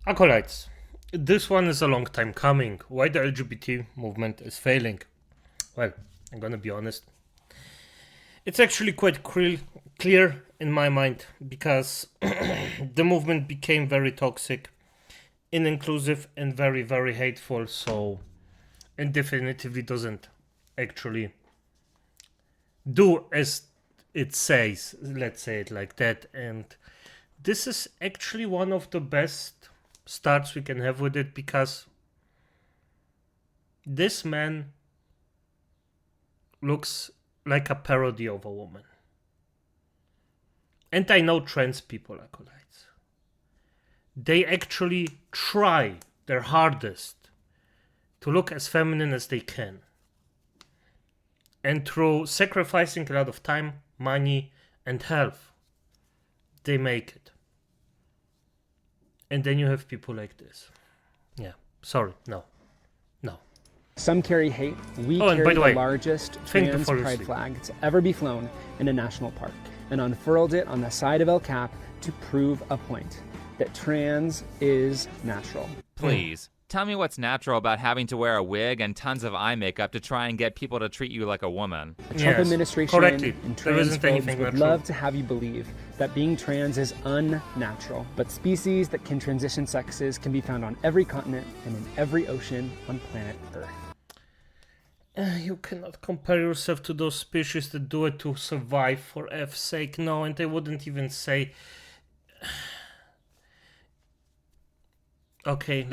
Acolytes, this one is a long time coming. Why the LGBT movement is failing? Well, I'm gonna be honest. It's actually quite clear in my mind because the movement became very toxic, inclusive, and very, very hateful. So, it definitively doesn't actually do as it says. Let's say it like that. And this is actually one of the best starts we can have with it because this man looks like a parody of a woman. And I know trans people, acolytes. They actually try their hardest to look as feminine as they can. And through sacrificing a lot of time, money, and health, they make it. And then you have people like this. Yeah, sorry, no. Some carry hate. We Oh, and by carry the the way, largest thank you trans for pride listening. flag to ever be flown in a national park and unfurled it on the side of El Cap to prove a point that trans is natural. Please, tell me what's natural about having to wear a wig and tons of eye makeup to try and get people to treat you like a woman. The Trump Yes, administration correctly. and There isn't transphobes anything would natural. love to have you believe that being trans is unnatural. But species that can transition sexes can be found on every continent and in every ocean on planet Earth. You cannot compare yourself to those species that do it to survive for F's sake. No, and I wouldn't even say. Okay,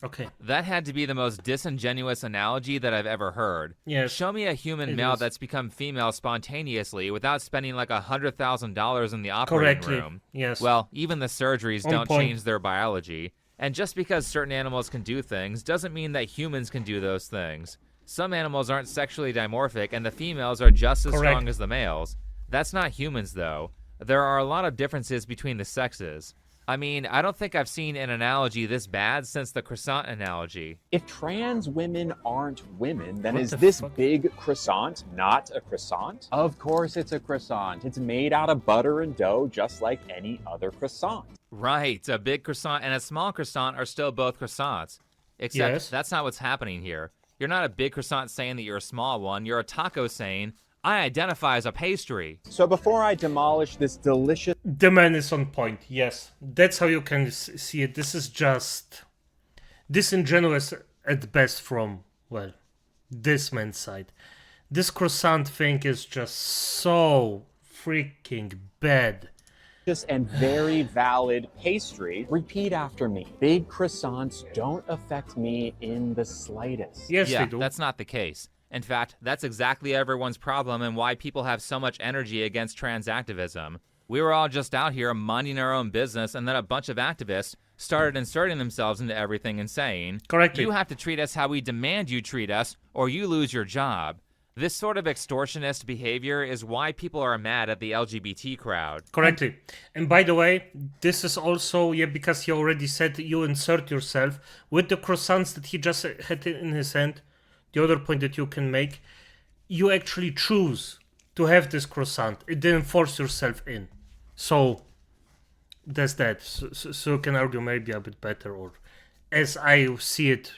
Okay. That had to be the most disingenuous analogy that I've ever heard. Yes, Show me a human it male is. that's become female spontaneously without spending like $100,000 in the operating Correctly. room. Yes. Well, even the surgeries On don't point. change their biology. And just because certain animals can do things doesn't mean that humans can do those things. Some animals aren't sexually dimorphic, and the females are just as Correct. strong as the males. That's not humans, though. There are a lot of differences between the sexes. I mean, I don't think I've seen an analogy this bad since the croissant analogy. If trans women aren't women, then What is the this fuck? big croissant not a croissant? Of course it's a croissant. It's made out of butter and dough just like any other croissant. Right, a big croissant and a small croissant are still both croissants. Except Yes. that's not what's happening here. You're not a big croissant saying that you're a small one. You're a taco saying, I identify as a pastry. So before I demolish this delicious The man is on point, yes. That's how you can see it. This is just disingenuous at best from, well, this man's side. This croissant thing is just so freaking bad. and very valid pastry, repeat after me. Big croissants don't affect me in the slightest. Yes, Yeah, they do. that's not the case. In fact, that's exactly everyone's problem and why people have so much energy against trans activism. We were all just out here minding our own business, and then a bunch of activists started inserting themselves into everything and saying, Correctly. you have to treat us how we demand you treat us, or you lose your job. This sort of extortionist behavior is why people are mad at the LGBT crowd. Correctly. And by the way, this is also, because he already said you insert yourself with the croissants that he just had in his hand. The other point that you can make, you actually choose to have this croissant. It didn't force yourself in. So that's that. So you can argue maybe a bit better, or as I see it,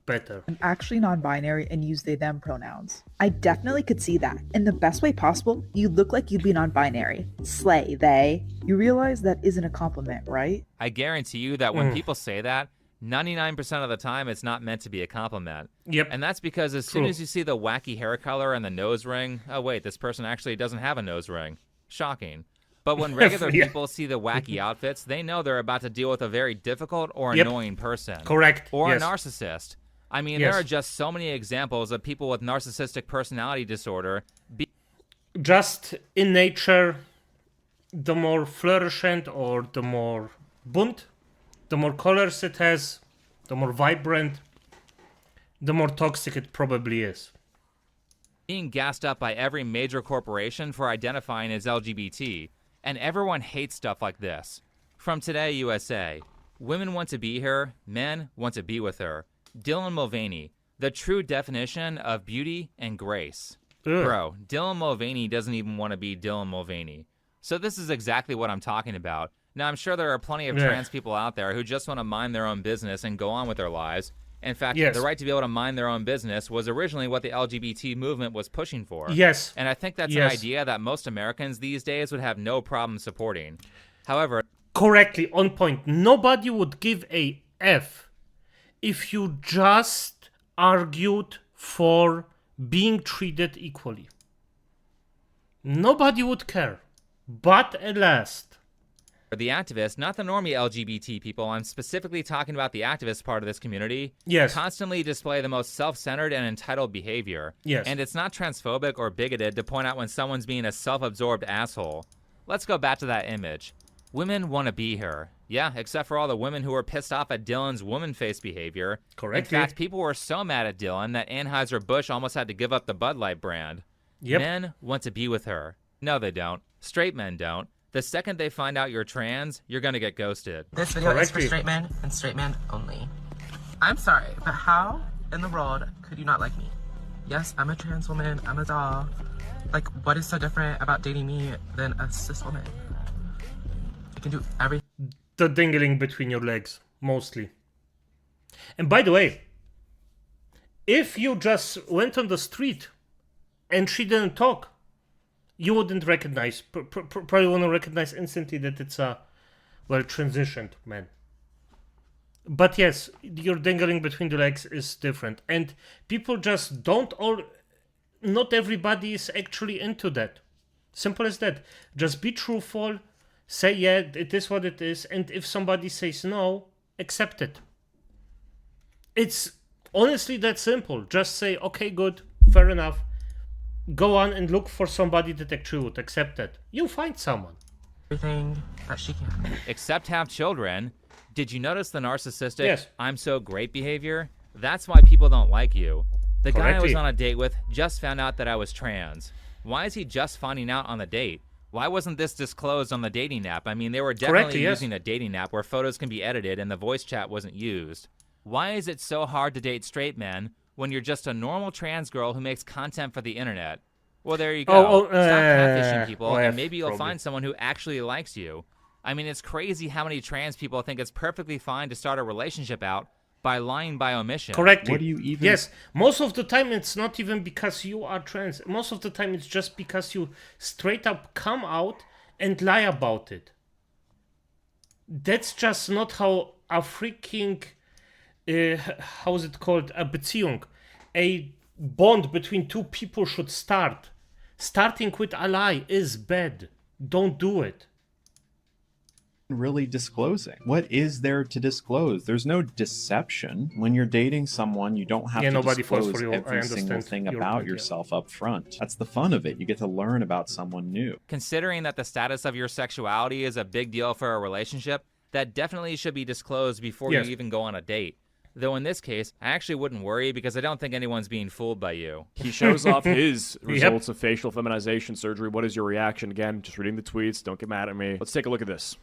better. I'm actually non-binary and use they them pronouns. I definitely could see that. In the best way possible, you look like you'd be non-binary. Slay, they. You realize that isn't a compliment, right? I guarantee you that when people say that, 99% of the time it's not meant to be a compliment. Yep. And that's because as soon True. as you see the wacky hair color and the nose ring, oh wait, this person actually doesn't have a nose ring. Shocking. But when regular Yeah. people see the wacky outfits, they know they're about to deal with a very difficult or Yep. annoying person. Correct. Or Yes. a narcissist. I mean, Yes. there are just so many examples of people with narcissistic personality disorder Just in nature, the more flourishing or the more bunt, the more colors it has, the more vibrant, the more toxic it probably is. being gassed up by every major corporation for identifying as LGBT, and everyone hates stuff like this. From Today USA, women want to be her, men want to be with her. Dylan Mulvaney, the true definition of beauty and grace. Ugh. Bro, Dylan Mulvaney doesn't even want to be Dylan Mulvaney. So this is exactly what I'm talking about. Now, I'm sure there are plenty of trans people out there who just want to mind their own business and go on with their lives. In fact, the right to be able to mind their own business was originally what the LGBT movement was pushing for. Yes. And I think that's an idea that most Americans these days would have no problem supporting. However, correctly on point. Nobody would give a F if you just argued for being treated equally. Nobody would care. But at last, the activists, not the normie LGBT people, I'm specifically talking about the activist part of this community, constantly display the most self-centered and entitled behavior. And it's not transphobic or bigoted to point out when someone's being a self-absorbed asshole. Let's go back to that image. Women want to be here. Yeah, except for all the women who were pissed off at Dylan's woman-face behavior. In fact, people were so mad at Dylan that Anheuser-Busch almost had to give up the Bud Light brand. Men want to be with her. No, they don't. Straight men don't. The second they find out you're trans, you're gonna get ghosted. This video is for straight men and straight men only. I'm sorry, but how in the world could you not like me? Yes, I'm a trans woman, I'm a doll. Like, what is so different about dating me than a cis woman? I can do everything. The dingling between your legs, mostly. And by the way, if you just went on the street and she didn't talk, you wouldn't recognize, probably wouldn't recognize instantly that it's a, well, transitioned man. But yes, your dangling between the legs is different. And people just not everybody is actually into that. Simple as that. Just be truthful, say, yeah, it is what it is. And if somebody says no, accept it. It's honestly that simple. Just say, okay, good, fair enough. Go on and look for somebody that actually would accept it. You'll find someone. Everything that she can. Except have children. Did you notice the narcissistic, I'm so great behavior? That's why people don't like you. The guy I was on a date with just found out that I was trans. Why is he just finding out on the date? Why wasn't this disclosed on the dating app? I mean, they were definitely using a dating app where photos can be edited and the voice chat wasn't used. Why is it so hard to date straight men when you're just a normal trans girl who makes content for the internet? Well, there you go. Stop catfishing people, and maybe you'll find someone who actually likes you. I mean, it's crazy how many trans people think it's perfectly fine to start a relationship out by lying by omission. Correctly. What do you even... Yes, most of the time it's not even because you are trans. Most of the time it's just because you straight up come out and lie about it. That's just not how a freaking... how is it called? A Beziehung. A bond between two people should start. Starting with a lie is bad. Don't do it. Really disclosing. What is there to disclose? There's no deception. When you're dating someone, you don't have to disclose every single thing about yourself up front. That's the fun of it. You get to learn about someone new. Considering that the status of your sexuality is a big deal for a relationship, that definitely should be disclosed before you even go on a date. Though in this case, I actually wouldn't worry because I don't think anyone's being fooled by you. He shows off his results of facial feminization surgery. What is your reaction? Again, just reading the tweets. Don't get mad at me. Let's take a look at this.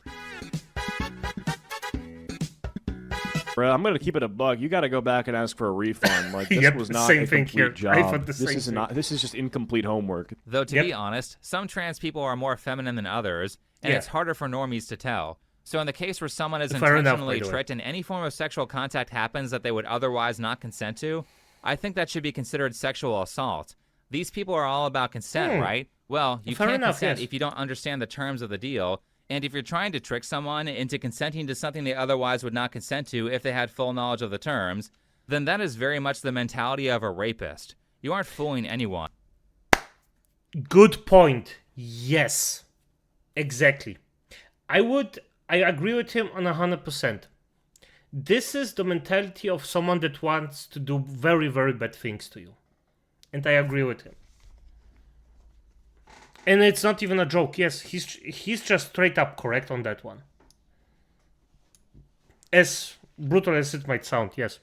I'm going to keep it a bug. You got to go back and ask for a refund. Like, this was not a complete job. This is just incomplete homework. Though, to be honest, some trans people are more feminine than others, and it's harder for normies to tell. So in the case where someone is intentionally tricked and any form of sexual contact happens that they would otherwise not consent to, I think that should be considered sexual assault. These people are all about consent, right? Well, you can't consent if you don't understand the terms of the deal, and if you're trying to trick someone into consenting to something they otherwise would not consent to if they had full knowledge of the terms, then that is very much the mentality of a rapist. You aren't fooling anyone. Good point. Yes. Exactly. I agree with him on 100%. This is the mentality of someone that wants to do very, very bad things to you. And I agree with him. And it's not even a joke. Yes, he's just straight up correct on that one. As brutal as it might sound, yes.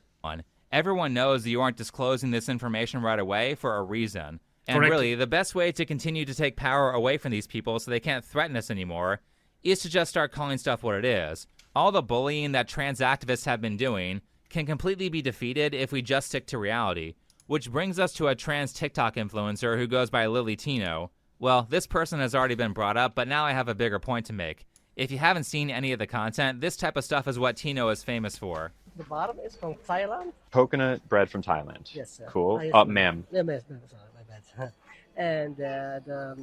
Everyone knows that you aren't disclosing this information right away for a reason. And really, the best way to continue to take power away from these people so they can't threaten us anymore is to just start calling stuff what it is. All the bullying that trans activists have been doing can completely be defeated if we just stick to reality. Which brings us to a trans TikTok influencer who goes by Lily Tino. Well, this person has already been brought up, but now I have a bigger point to make. If you haven't seen any of the content, this type of stuff is what Tino is famous for. The bottom is from Thailand? Coconut bread from Thailand. Yes, sir. Cool. Ma'am. Yeah, ma'am, sorry, my bad. And the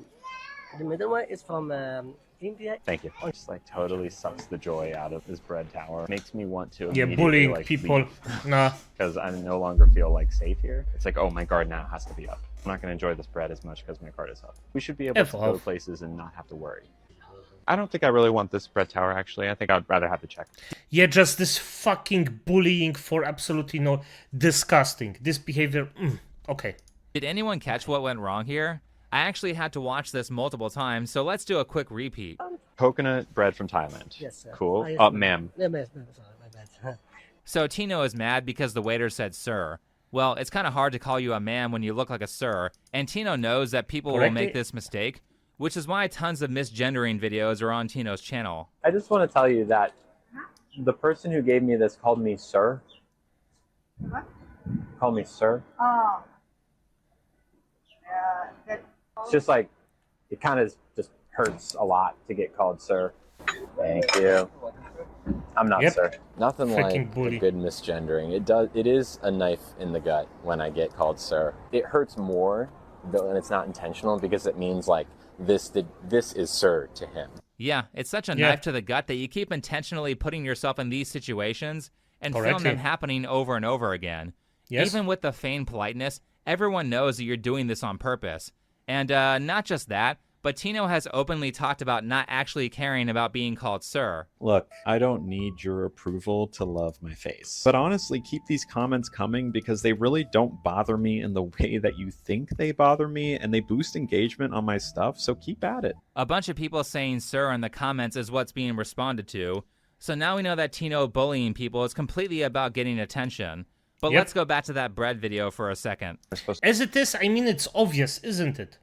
middle one is from India. Thank you. Just like totally sucks the joy out of this bread tower. Makes me want to bullying like, people. Nah. Because I no longer feel like safe here. It's like, oh, my guard now has to be up. I'm not going to enjoy this bread as much because my guard is up. We should be able to go places and not have to worry. I don't think I really want this bread tower, actually. I think I'd rather have the check. Yeah, just this fucking bullying for absolutely no... Disgusting. This behavior... okay. Did anyone catch what went wrong here? I actually had to watch this multiple times, so let's do a quick repeat. Coconut bread from Thailand. Yes, sir. Cool. Ma'am. Yeah, ma'am, sorry, my bad. So Tino is mad because the waiter said sir. Well, it's kind of hard to call you a ma'am when you look like a sir, and Tino knows that people will make this mistake, which is why tons of misgendering videos are on Tino's channel. I just want to tell you that the person who gave me this called me sir. What? Called me sir. Oh. It's just like, it kind of just hurts a lot to get called sir. Thank you. I'm not sir. Nothing like a good misgendering. It is a knife in the gut when I get called sir. It hurts more when it's not intentional because it means like this is sir to him. Yeah, it's such a knife to the gut that you keep intentionally putting yourself in these situations and film them happening over and over again. Yes. Even with the feigned politeness, everyone knows that you're doing this on purpose. And not just that, but Tino has openly talked about not actually caring about being called sir. Look, I don't need your approval to love my face. But honestly, keep these comments coming because they really don't bother me in the way that you think they bother me, and they boost engagement on my stuff, so keep at it. A bunch of people saying sir in the comments is what's being responded to. So now we know that Tino bullying people is completely about getting attention. But let's go back to that bread video for a second. As it is, I mean, it's obvious, isn't it?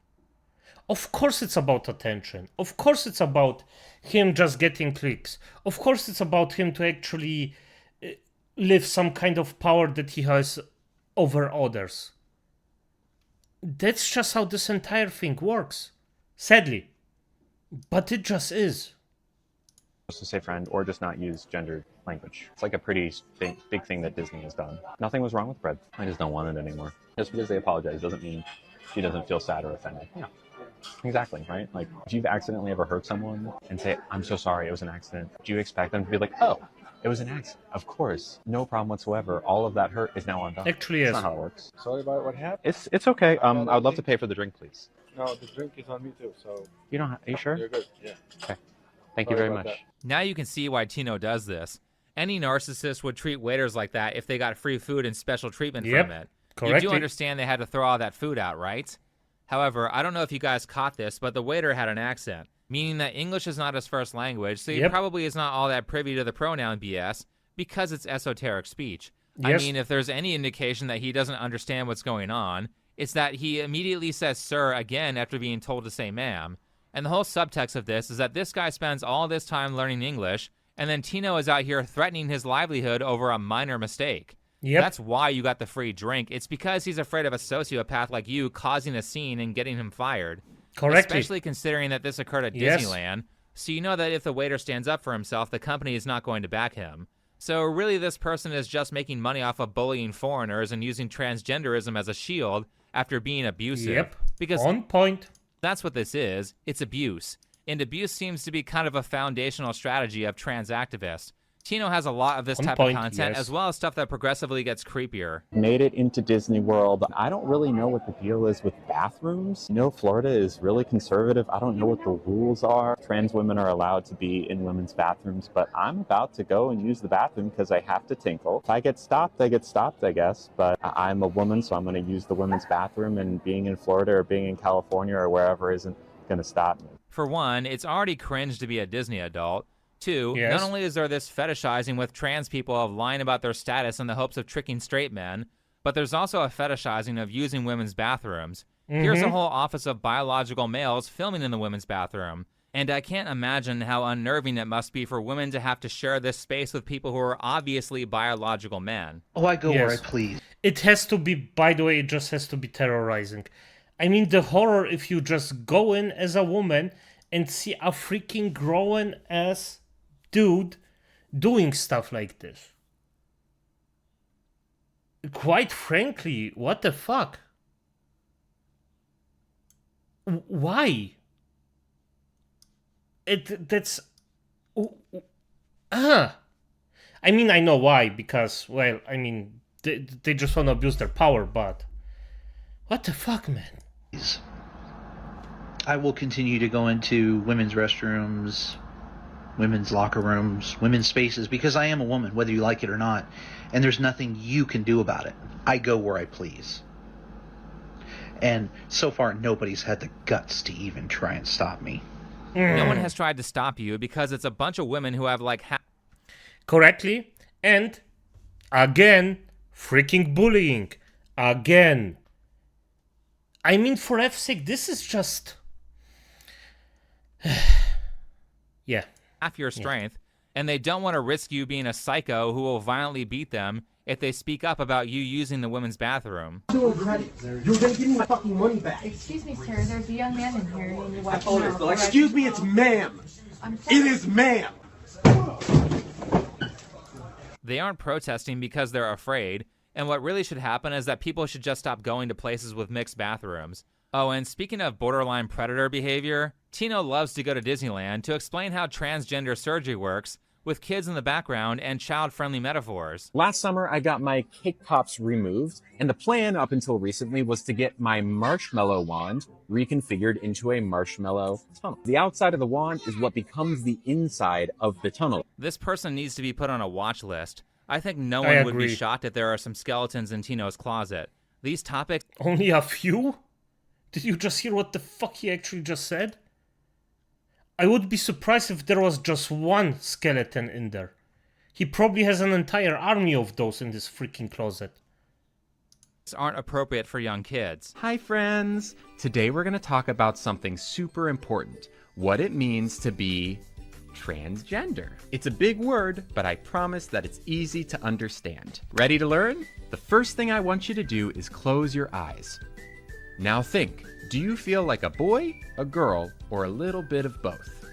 Of course it's about attention. Of course it's about him just getting clicks. Of course it's about him to actually live some kind of power that he has over others. That's just how this entire thing works. Sadly. But it just is. To say friend or just not use gendered language. It's like a pretty big thing that Disney has done. Nothing was wrong with bread. I just don't want it anymore. Just because they apologize doesn't mean she doesn't feel sad or offended. Yeah. Exactly, right? Like, if you've accidentally ever hurt someone and say, I'm so sorry, it was an accident, do you expect them to be like, oh, it was an accident? Of course, no problem whatsoever. All of that hurt is now undone. Actually, That's not how it works. Sorry about what happened. It's okay. I would love to pay for the drink, please. No, the drink is on me too, so... You don't have... Are you sure? You're good, yeah. Okay. Thank you very much. Now you can see why Tino does this. Any narcissist would treat waiters like that if they got free food and special treatment from it. You do understand they had to throw all that food out, right? However, I don't know if you guys caught this, but the waiter had an accent, meaning that English is not his first language, so he probably is not all that privy to the pronoun BS because it's esoteric speech. I mean, if there's any indication that he doesn't understand what's going on, it's that he immediately says sir again after being told to say ma'am. And the whole subtext of this is that this guy spends all this time learning English, and then Tino is out here threatening his livelihood over a minor mistake. That's why you got the free drink. It's because he's afraid of a sociopath like you causing a scene and getting him fired. Especially considering that this occurred at Disneyland, so you know that if the waiter stands up for himself, the company is not going to back him. So really this person is just making money off of bullying foreigners and using transgenderism as a shield after being abusive. Because on point. That's what this is. It's abuse. And abuse seems to be kind of a foundational strategy of trans activists. Tino has a lot of this type of content, as well as stuff that progressively gets creepier. Made it into Disney World. I don't really know what the deal is with bathrooms. You know, Florida is really conservative. I don't know what the rules are. Trans women are allowed to be in women's bathrooms, but I'm about to go and use the bathroom because I have to tinkle. If I get stopped, I get stopped, I guess. But I'm a woman, so I'm going to use the women's bathroom, and being in Florida or being in California or wherever isn't going to stop me. For one, it's already cringe to be a Disney adult. Two, not only is there this fetishizing with trans people of lying about their status in the hopes of tricking straight men, but there's also a fetishizing of using women's bathrooms. Here's a whole office of biological males filming in the women's bathroom. And I can't imagine how unnerving it must be for women to have to share this space with people who are obviously biological men. Oh, I go where I please. It has to be, by the way, it just has to be terrorizing. I mean, the horror if you just go in as a woman and see a freaking grown ass dude doing stuff like this. Quite frankly, what the fuck? Why? That's I mean, I know why, because, well, I mean, they just want to abuse their power, but what the fuck, man? I will continue to go into women's restrooms, women's locker rooms, women's spaces, because I am a woman, whether you like it or not, and there's nothing you can do about it. I go where I please. And so far, nobody's had the guts to even try and stop me. No one has tried to stop you because it's a bunch of women who have like... Correctly. And, again, freaking bullying. Again. I mean, for F's sake, this is just... yeah. Half your strength, and they don't want to risk you being a psycho who will violently beat them if they speak up about you using the women's bathroom. You're gonna give me my fucking money back. Excuse me, sir. There's a young man in here. And you watch Excuse me, it's ma'am. It is ma'am. They aren't protesting because they're afraid, and what really should happen is that people should just stop going to places with mixed bathrooms. Oh, and speaking of borderline predator behavior, Tino loves to go to Disneyland to explain how transgender surgery works, with kids in the background and child-friendly metaphors. Last summer, I got my cake pops removed, and the plan up until recently was to get my marshmallow wand reconfigured into a marshmallow tunnel. The outside of the wand is what becomes the inside of the tunnel. This person needs to be put on a watch list. I think no one would be shocked if there are some skeletons in Tino's closet. These topics... Only a few? Did you just hear what the fuck he actually just said? I would be surprised if there was just one skeleton in there. He probably has an entire army of those in this freaking closet. Aren't appropriate for young kids. Hi friends! Today we're going to talk about something super important. What it means to be transgender. It's a big word, but I promise that it's easy to understand. Ready to learn? The first thing I want you to do is close your eyes. Now think, do you feel like a boy, a girl, or a little bit of both?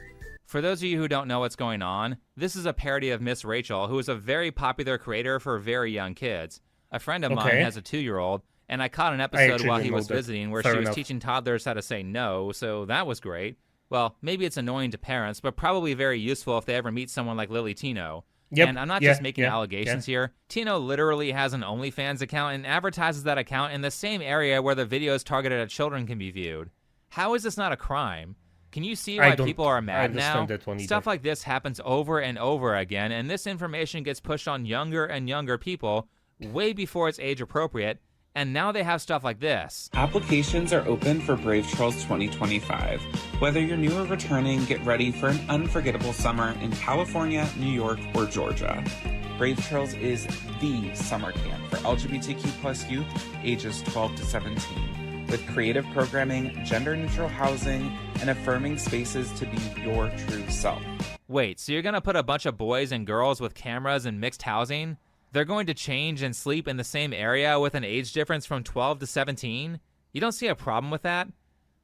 For those of you who don't know what's going on, this is a parody of Miss Rachel, who is a very popular creator for very young kids. A friend of mine has a 2-year-old, and I caught an episode while he was visiting where she was teaching toddlers how to say no, so that was great. Well, maybe it's annoying to parents, but probably very useful if they ever meet someone like Lily Tino. Yep. And I'm not just making allegations here. Tino literally has an OnlyFans account and advertises that account in the same area where the videos targeted at children can be viewed. How is this not a crime? Can you see why people are mad now? Stuff like this happens over and over again, and this information gets pushed on younger and younger people way before it's age appropriate, and now they have stuff like this. Applications are open for Brave Trails 2025. Whether you're new or returning, get ready for an unforgettable summer in California, New York, or Georgia. Brave Trails is the summer camp for LGBTQ+ youth ages 12 to 17, with creative programming, gender-neutral housing, and affirming spaces to be your true self. Wait, so you're gonna put a bunch of boys and girls with cameras and mixed housing? They're going to change and sleep in the same area with an age difference from 12 to 17? You don't see a problem with that?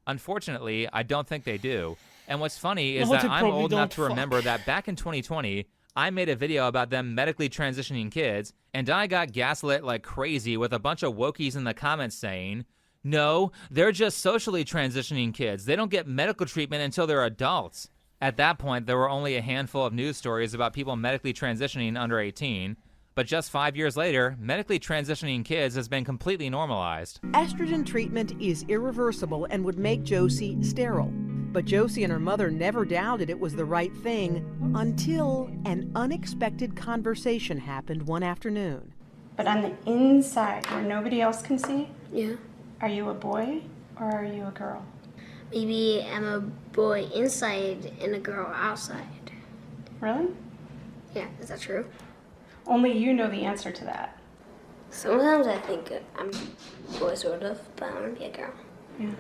Unfortunately, I don't think they do. And what's funny is that I'm old enough to remember that back in 2020, I made a video about them medically transitioning kids, and I got gaslit like crazy with a bunch of wokies in the comments saying, no, they're just socially transitioning kids. They don't get medical treatment until they're adults. At that point, there were only a handful of news stories about people medically transitioning under 18, but just 5 years later, medically transitioning kids has been completely normalized. Estrogen treatment is irreversible and would make Josie sterile. But Josie and her mother never doubted it was the right thing until an unexpected conversation happened one afternoon. But on the inside, where nobody else can see? Yeah. Are you a boy or are you a girl? Maybe I'm a boy inside and a girl outside. Really? Yeah, is that true? Only you know the answer to that. Sometimes I think I'm a boy, sort of, but I want to be a girl. Yeah.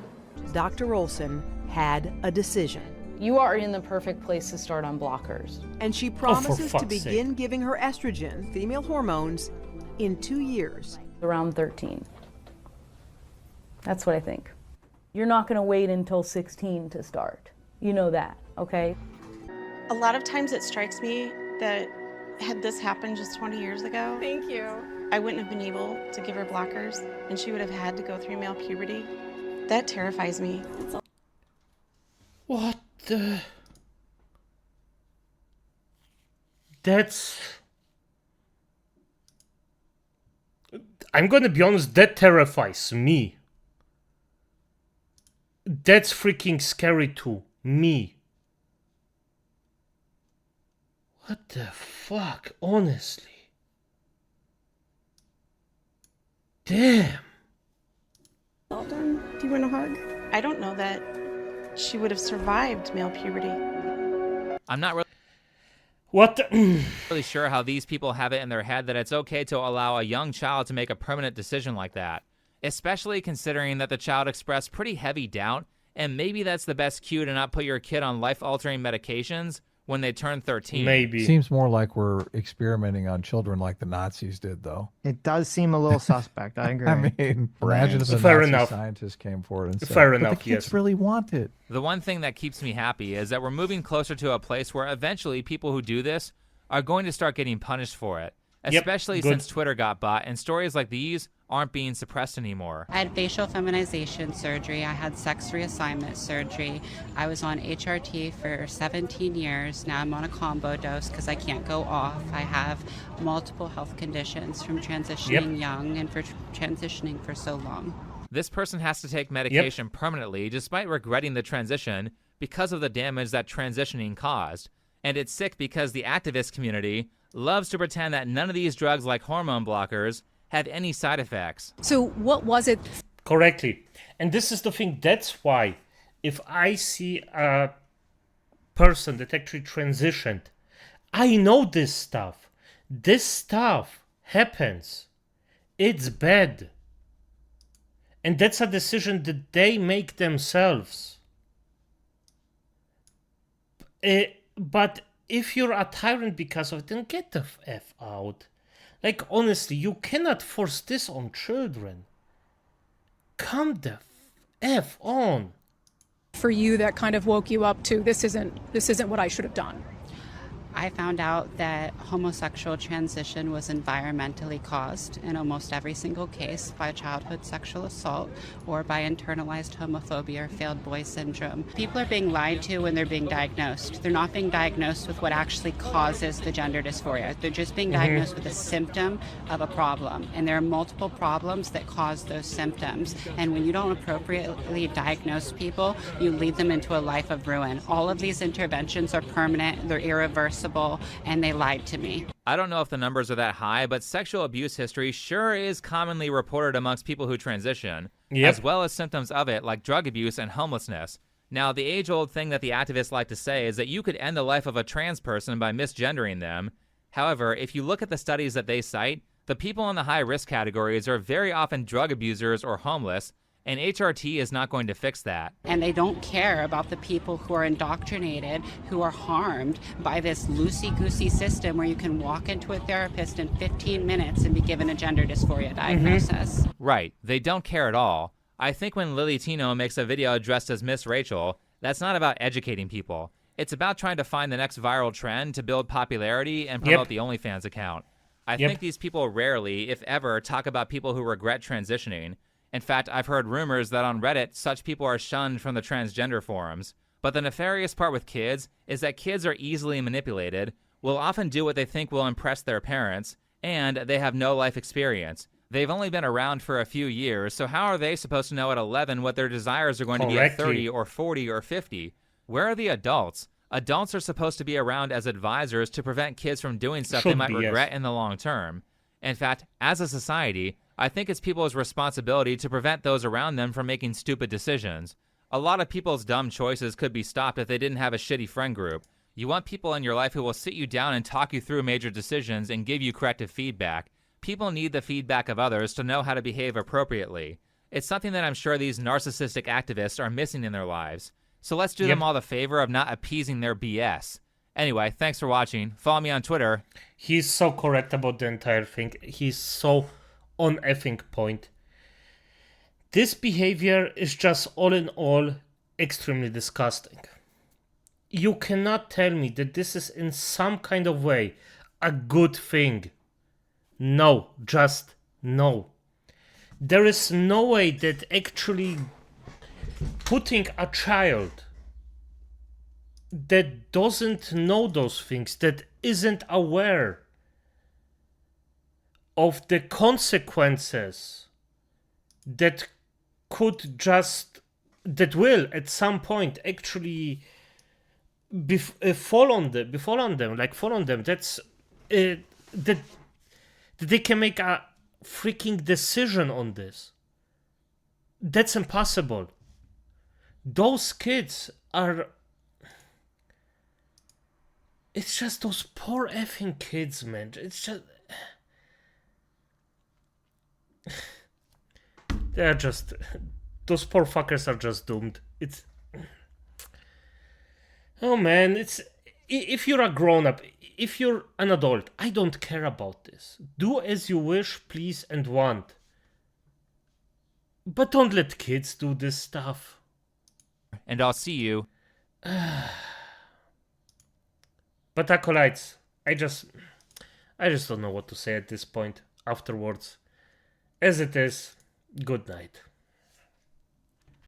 Dr. Olson had a decision. You are in the perfect place to start on blockers. And she promises to begin giving her estrogen, female hormones, in 2 years. Around 13. That's what I think. You're not going to wait until 16 to start. You know that, okay? A lot of times it strikes me that had this happened just 20 years ago, Thank you. I wouldn't have been able to give her blockers and she would have had to go through male puberty. That terrifies me. What the... That's... I'm gonna be honest, that terrifies me. That's freaking scary to me. What the fuck, honestly? Damn. Alden, do you want a hug? I don't know that she would have survived male puberty. I'm not really... What? Really sure how these people have it in their head that it's okay to allow a young child to make a permanent decision like that, especially considering that the child expressed pretty heavy doubt, and maybe that's the best cue to not put your kid on life-altering medications when they turn 13. Maybe. Seems more like we're experimenting on children like the Nazis did, though. It does seem a little suspect. I agree. I mean, imagine if a Fair Nazi enough. scientist came forward and said, Fair but enough, the kids yes. really want it. The one thing that keeps me happy is that we're moving closer to a place where eventually people who do this are going to start getting punished for it, especially since Twitter got bought and stories like these aren't being suppressed anymore. I had facial feminization surgery. I had sex reassignment surgery. I was on HRT for 17 years. Now I'm on a combo dose because I can't go off. I have multiple health conditions from transitioning young and for transitioning for so long. This person has to take medication permanently despite regretting the transition because of the damage that transitioning caused. And it's sick because the activist community loves to pretend that none of these drugs like hormone blockers have any side effects. So what was it? Correctly. And this is the thing, that's why if I see a person that actually transitioned, I know this stuff. This stuff happens. It's bad. And that's a decision that they make themselves. But if you're a tyrant because of it, then get the F out. Like, honestly, you cannot force this on children. Come the F on. For you that kind of woke you up to this isn't what I should have done? I found out that homosexual transition was environmentally caused in almost every single case by childhood sexual assault or by internalized homophobia or failed boy syndrome. People are being lied to when they're being diagnosed. They're not being diagnosed with what actually causes the gender dysphoria. They're just being diagnosed with a symptom of a problem. And there are multiple problems that cause those symptoms. And when you don't appropriately diagnose people, you lead them into a life of ruin. All of these interventions are permanent, they're irreversible, and they lied to me. I don't know if the numbers are that high, but sexual abuse history sure is commonly reported amongst people who transition, as well as symptoms of it like drug abuse and homelessness. Now, the age-old thing that the activists like to say is that you could end the life of a trans person by misgendering them. However, if you look at the studies that they cite, the people in the high-risk categories are very often drug abusers or homeless, and HRT is not going to fix that. And they don't care about the people who are indoctrinated, who are harmed by this loosey-goosey system where you can walk into a therapist in 15 minutes and be given a gender dysphoria diagnosis. Right, they don't care at all. I think when Lily Tino makes a video addressed as Miss Rachel, that's not about educating people. It's about trying to find the next viral trend to build popularity and promote the OnlyFans account. I think these people rarely, if ever, talk about people who regret transitioning. In fact, I've heard rumors that on Reddit, such people are shunned from the transgender forums. But the nefarious part with kids is that kids are easily manipulated, will often do what they think will impress their parents, and they have no life experience. They've only been around for a few years, so how are they supposed to know at 11 what their desires are going to be at 30 or 40 or 50? Where are the adults? Adults are supposed to be around as advisors to prevent kids from doing stuff they might regret in the long term. In fact, as a society, I think it's people's responsibility to prevent those around them from making stupid decisions. A lot of people's dumb choices could be stopped if they didn't have a shitty friend group. You want people in your life who will sit you down and talk you through major decisions and give you corrective feedback. People need the feedback of others to know how to behave appropriately. It's something that I'm sure these narcissistic activists are missing in their lives. So let's do them all the favor of not appeasing their BS. Anyway, thanks for watching. Follow me on Twitter. He's so correct about the entire thing. He's so on effing point. This behavior is just all in all extremely disgusting. you cannot tell me that this is in some kind of way a good thing. No, just no. There is no way that actually putting a child that doesn't know those things, that isn't aware of the consequences that could just, that will at some point actually fall on them, that's that they can make a freaking decision on this. That's impossible. Those kids are, it's just those poor effing kids, man. It's just, they're just, those poor fuckers are just doomed. It's, oh man, it's, if you're a grown-up, if you're an adult, I don't care about this. Do as you wish, please, and want. But don't let kids do this stuff. And I'll see you. But acolytes, I just don't know what to say at this point afterwards. As it is, good night.